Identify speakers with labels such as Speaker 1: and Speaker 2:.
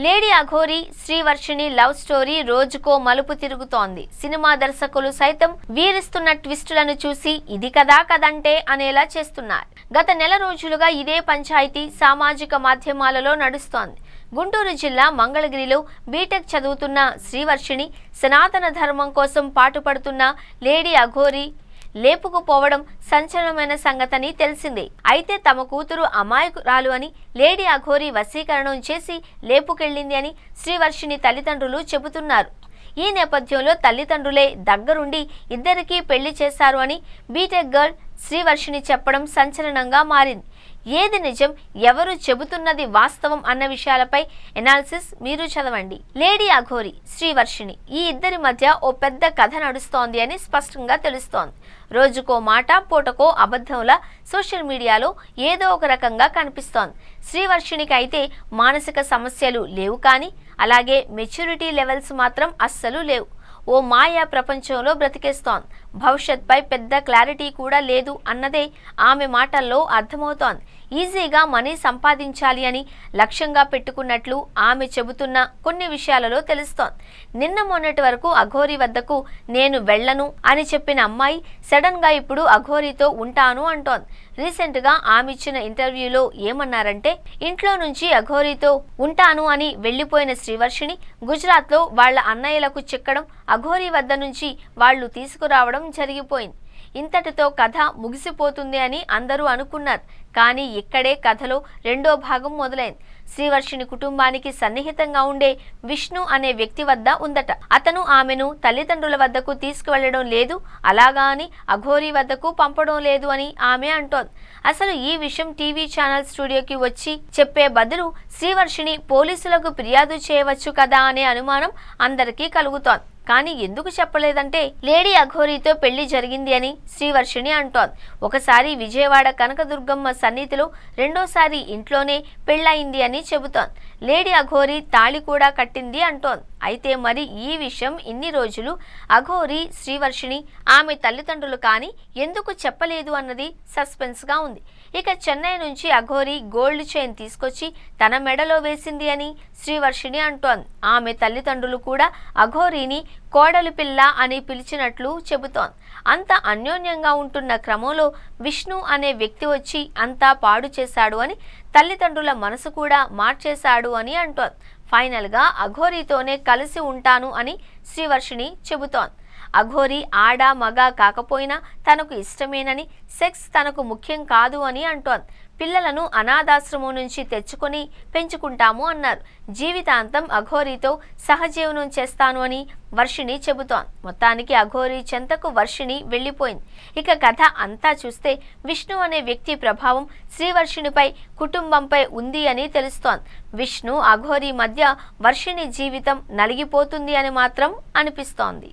Speaker 1: Lady Aghori Srivarshini love story రోజుకో మలుపు తిరుగుతోంది. సినిమా దర్శకులు సైతం వీరిస్తున్న ట్విస్టులను చూసి ఇది కథా కదంటే అనేలా చేస్తున్నారు. గత నెల రోజులుగా ఇదే పంచాయతీ సామాజిక మాధ్యమాలలో నడుస్తోంది. గుంటూరు జిల్లా మంగళగిరిలో బీటెక్ చదువుతున్న శ్రీవర్షిణి సనాతన ధర్మం కోసం పాటుపడుతున్న లేడీ అఘోరి లేపుకుపోవడం సంచలనమైన సంగతని తెలిసిందే. అయితే తమ కూతురు అమాయకురాలు అని లేడీ అఘోరి వశీకరణం చేసి లేపుకెళ్లింది అని శ్రీవర్షిణి తల్లిదండ్రులు చెబుతున్నారు. ఈ నేపథ్యంలో తల్లిదండ్రులే దగ్గరుండి ఇద్దరికీ పెళ్లి చేశారు అని బీటెక్ గర్ల్ శ్రీవర్షిణి చెప్పడం సంచలనంగా మారింది. ఏది నిజం, ఎవరు చెబుతున్నది వాస్తవం అన్న విషయాలపై ఎనాలిసిస్ మీరు చదవండి. లేడీ అఘోరి శ్రీవర్షిణి ఈ ఇద్దరి మధ్య ఓ పెద్ద కథ నడుస్తోంది అని స్పష్టంగా తెలుస్తోంది. రోజుకో మాట పూటకో అబద్ధంలా సోషల్ మీడియాలో ఏదో ఒక రకంగా కనిపిస్తోంది. శ్రీవర్షిణికి అయితే మానసిక సమస్యలు లేవు, కానీ అలాగే మెచ్యూరిటీ లెవెల్స్ మాత్రం అస్సలు లేవు. ఓ మాయా ప్రపంచంలో బ్రతికేస్తోంది. భవిష్యత్పై పెద్ద క్లారిటీ కూడా లేదు అన్నదే ఆమె మాటల్లో అర్థమవుతోంది. ఈజీగా మనీ సంపాదించాలి అని లక్ష్యంగా పెట్టుకున్నట్లు ఆమె చెబుతున్న కొన్ని విషయాలలో తెలుస్తోంది. నిన్న మొన్నటి వరకు అఘోరి వద్దకు నేను వెళ్ళను అని చెప్పిన అమ్మాయి సడన్ గా ఇప్పుడు అఘోరితో ఉంటాను అంటోంది. రీసెంట్ గా ఆమె ఇచ్చిన ఇంటర్వ్యూలో ఏమన్నారంటే, ఇంట్లో నుంచి అఘోరితో ఉంటాను అని వెళ్లిపోయిన శ్రీవర్షిణి గుజరాత్ లో వాళ్ల అన్నయ్యలకు చిక్కడం, అఘోరి వద్ద నుంచి వాళ్లు తీసుకురావడం జరిగిపోయింది. ఇంతటితో కథ ముగిసిపోతుంది అని అందరూ అనుకున్నారు. కానీ ఇక్కడే కథలో రెండో భాగం మొదలైంది. శ్రీవర్షిణి కుటుంబానికి సన్నిహితంగా ఉండే విష్ణు అనే వ్యక్తి వద్ద ఉందట. అతను ఆమెను తల్లిదండ్రుల వద్దకు తీసుకువెళ్లడం లేదు, అలాగా అని అఘోరి వద్దకు పంపడం లేదు అని ఆమె అంటోంది. అసలు ఈ విషయం టీవీ ఛానల్ స్టూడియోకి వచ్చి చెప్పే బదులు శ్రీవర్షిణి పోలీసులకు ఫిర్యాదు చేయవచ్చు కదా అనే అనుమానం అందరికీ కలుగుతోంది. కానీ ఎందుకు చెప్పలేదంటే, లేడీ అఘోరితో పెళ్లి జరిగింది అని శ్రీవర్షిణి అంటోంది. ఒకసారి విజయవాడ కనకదుర్గమ్మ సన్నిధిలో, రెండోసారి ఇంట్లోనే పెళ్లయింది అని చెబుతోంది. లేడీ అఘోరి తాళి కూడా కట్టింది అంటోంది. అయితే మరి ఈ విషయం ఇన్ని రోజులు అఘోరి శ్రీవర్షిణి ఆమె తల్లిదండ్రులు కానీ ఎందుకు చెప్పలేదు అన్నది సస్పెన్స్ గా ఉంది. ఇక చెన్నై నుంచి అఘోరి గోల్డ్ చైన్ తీసుకొచ్చి తన మెడలో వేసింది అని శ్రీవర్షిణి అంటోంది. ఆమె తల్లిదండ్రులు కూడా అఘోరిని కోడలి పిల్ల అని పిలిచినట్లు చెబుతోంది. అంత అన్యోన్యంగా ఉంటున్న క్రమంలో విష్ణు అనే వ్యక్తి వచ్చి అంతా పాడు చేశాడు అని, తల్లిదండ్రుల మనసు కూడా మార్చేశాడు అని అంటోంది. ఫైనల్ గా అఘోరితోనే కలిసి ఉంటాను అని శ్రీవర్షిణి చెబుతోంది. అఘోరి ఆడ మగ కాకపోయినా తనకు ఇష్టమేనని, సెక్స్ తనకు ముఖ్యం కాదు అని అంటోంది. పిల్లలను అనాథాశ్రమం నుంచి తెచ్చుకొని పెంచుకుంటాము అన్నారు. జీవితాంతం అఘోరితో సహజీవనం చేస్తాను అని వర్షిణి చెబుతోంది. మొత్తానికి అఘోరి చెంతకు వర్షిణి వెళ్లిపోయింది. ఇక కథ అంతా చూస్తే విష్ణు అనే వ్యక్తి ప్రభావం శ్రీవర్షిణిపై, కుటుంబంపై ఉంది అని తెలుస్తోంది. విష్ణు అఘోరి మధ్య వర్షిణి జీవితం నలిగిపోతుంది అని మాత్రం అనిపిస్తోంది.